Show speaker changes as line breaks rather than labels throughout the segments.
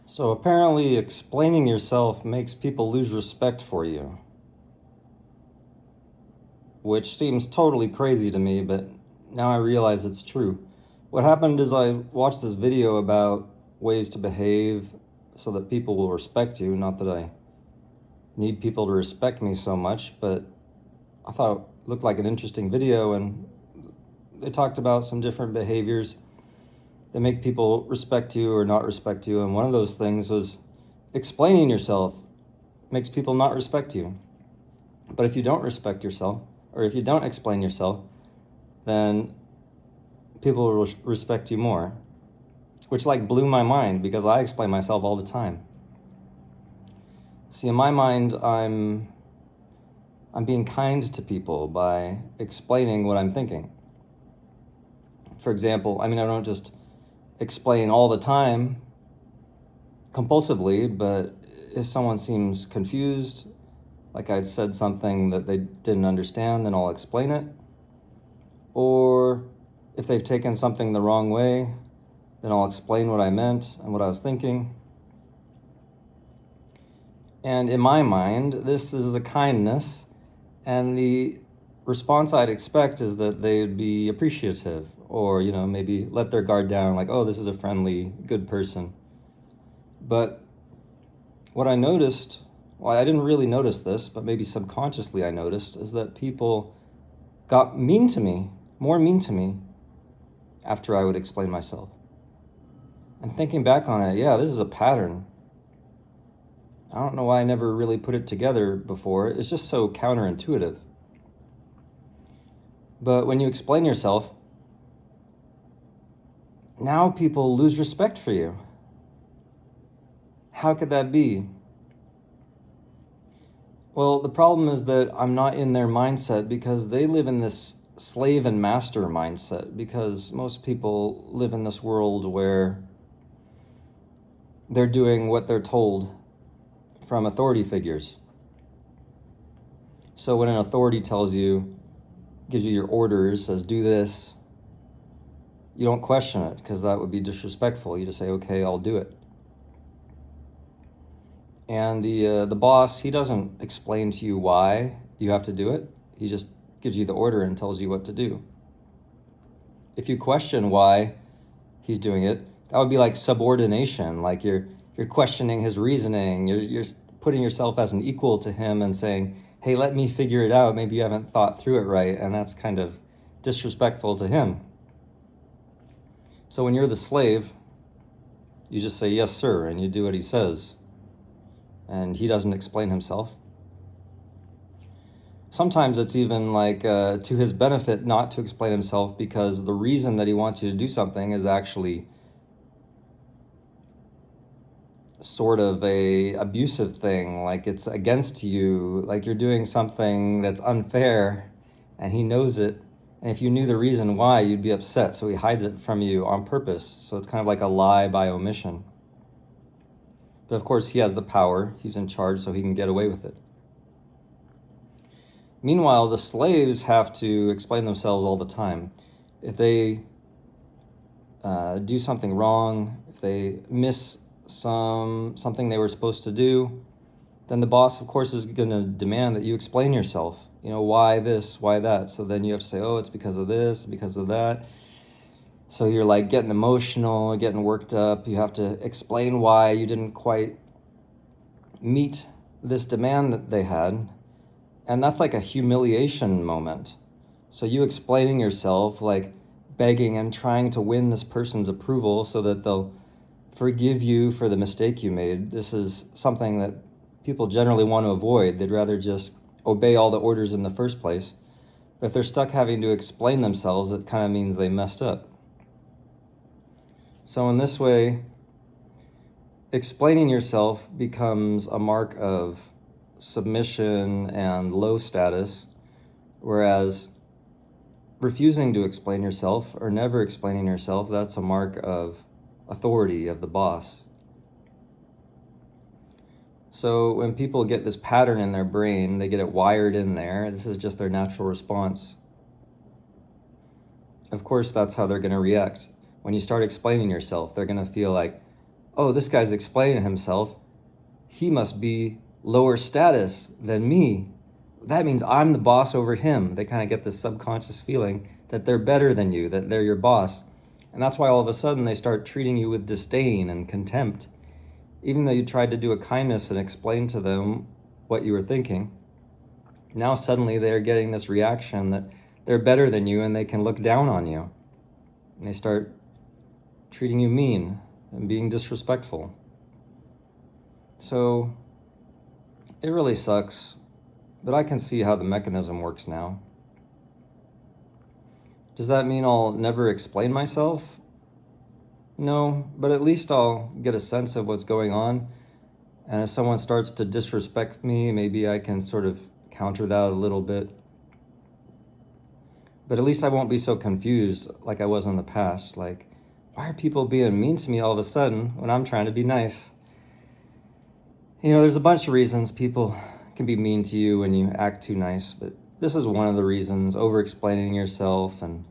So apparently explaining yourself makes people lose respect for you, which seems totally crazy to me, but now I realize it's true. What happened is I watched this video about ways to behave so that people will respect you. Not that I need people to respect me so much, but I thought it looked like an interesting video, and they talked about some different behaviors that make people respect you or not respect you, and one of those things was explaining yourself makes people not respect you. But if you don't respect yourself, or if you don't explain yourself, then people will respect you more, which like blew my mind because I explain myself all the time. See, in my mind, I'm being kind to people by explaining what I'm thinking. For example, I don't just explain all the time compulsively, but if someone seems confused, like I'd said something that they didn't understand, then I'll explain it. Or if they've taken something the wrong way, then I'll explain what I meant and what I was thinking. And in my mind, this is a kindness, and the response I'd expect is that they'd be appreciative, or maybe let their guard down, like, oh, this is a friendly, good person. But what I noticed, well, I didn't really notice this, but maybe subconsciously I noticed, is that people got mean to me, more mean to me, after I would explain myself. And thinking back on it, yeah, this is a pattern. I don't know why I never really put it together before. It's just so counterintuitive. But when you explain yourself, now people lose respect for you. How could that be? Well, the problem is that I'm not in their mindset because they live in this slave and master mindset, because most people live in this world where they're doing what they're told from authority figures. So when an authority tells you, gives you your orders, says do this, you don't question it because that would be disrespectful. You just say, okay, I'll do it. And the boss, he doesn't explain to you why you have to do it. He just gives you the order and tells you what to do. If you question why he's doing it, that would be like subordination. Like you're questioning his reasoning. You're putting yourself as an equal to him and saying, hey, let me figure it out. Maybe you haven't thought through it right. And that's kind of disrespectful to him. So when you're the slave, you just say, yes, sir, and you do what he says. And he doesn't explain himself. Sometimes it's even like to his benefit not to explain himself, because the reason that he wants you to do something is actually sort of a abusive thing, like it's against you, like you're doing something that's unfair, and he knows it. And if you knew the reason why, you'd be upset, so he hides it from you on purpose. So it's kind of like a lie by omission. But of course, he has the power. He's in charge, so he can get away with it. Meanwhile, the slaves have to explain themselves all the time. If they do something wrong, if they miss something they were supposed to do, then the boss, of course, is going to demand that you explain yourself. Why this, why that? So then you have to say, oh, it's because of this, because of that. So you're like getting emotional, getting worked up. You have to explain why you didn't quite meet this demand that they had. And that's like a humiliation moment. So you explaining yourself, like begging and trying to win this person's approval so that they'll forgive you for the mistake you made. This is something that people generally want to avoid. They'd rather just obey all the orders in the first place. But if they're stuck having to explain themselves, it kind of means they messed up. So in this way, explaining yourself becomes a mark of submission and low status, whereas refusing to explain yourself or never explaining yourself, that's a mark of authority, of the boss. So when people get this pattern in their brain, they get it wired in there. This is just their natural response. Of course, that's how they're going to react. When you start explaining yourself, they're going to feel like, oh, this guy's explaining himself. He must be lower status than me. That means I'm the boss over him. They kind of get this subconscious feeling that they're better than you, that they're your boss. And that's why all of a sudden they start treating you with disdain and contempt. Even though you tried to do a kindness and explain to them what you were thinking, now suddenly they're getting this reaction that they're better than you and they can look down on you. And they start treating you mean and being disrespectful. So it really sucks, but I can see how the mechanism works now. Does that mean I'll never explain myself? No, but at least I'll get a sense of what's going on. And if someone starts to disrespect me, maybe I can sort of counter that a little bit. But at least I won't be so confused like I was in the past. Like, why are people being mean to me all of a sudden when I'm trying to be nice? You know, there's a bunch of reasons people can be mean to you when you act too nice, but this is one of the reasons: over-explaining yourself and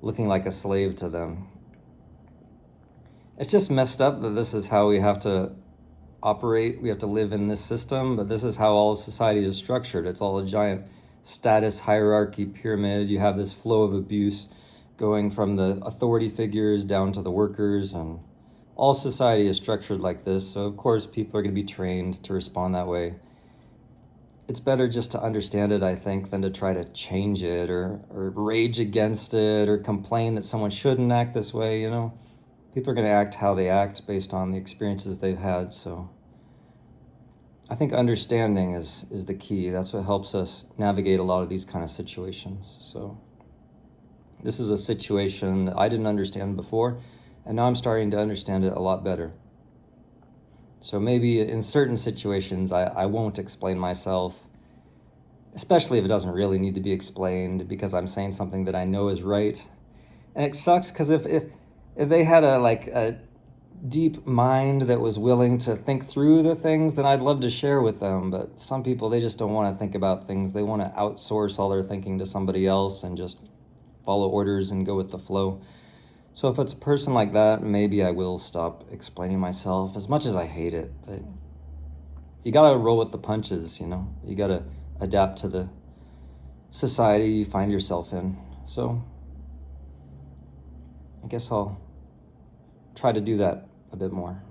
looking like a slave to them. It's just messed up that this is how we have to operate. We have to live in this system, but this is how all society is structured. It's all a giant status hierarchy pyramid. You have this flow of abuse going from the authority figures down to the workers, and all society is structured like this. So of course people are going to be trained to respond that way. It's better just to understand it, I think, than to try to change it or rage against it or complain that someone shouldn't act this way. You know, people are going to act how they act based on the experiences they've had. So I think understanding is the key. That's what helps us navigate a lot of these kind of situations. So this is a situation that I didn't understand before, and now I'm starting to understand it a lot better. So maybe in certain situations, I won't explain myself, especially if it doesn't really need to be explained, because I'm saying something that I know is right. And it sucks because if they had a deep mind that was willing to think through the things, then I'd love to share with them. But some people, they just don't want to think about things. They want to outsource all their thinking to somebody else and just follow orders and go with the flow. So if it's a person like that, maybe I will stop explaining myself, as much as I hate it. But you gotta roll with the punches, you know? You gotta adapt to the society you find yourself in. So I guess I'll try to do that a bit more.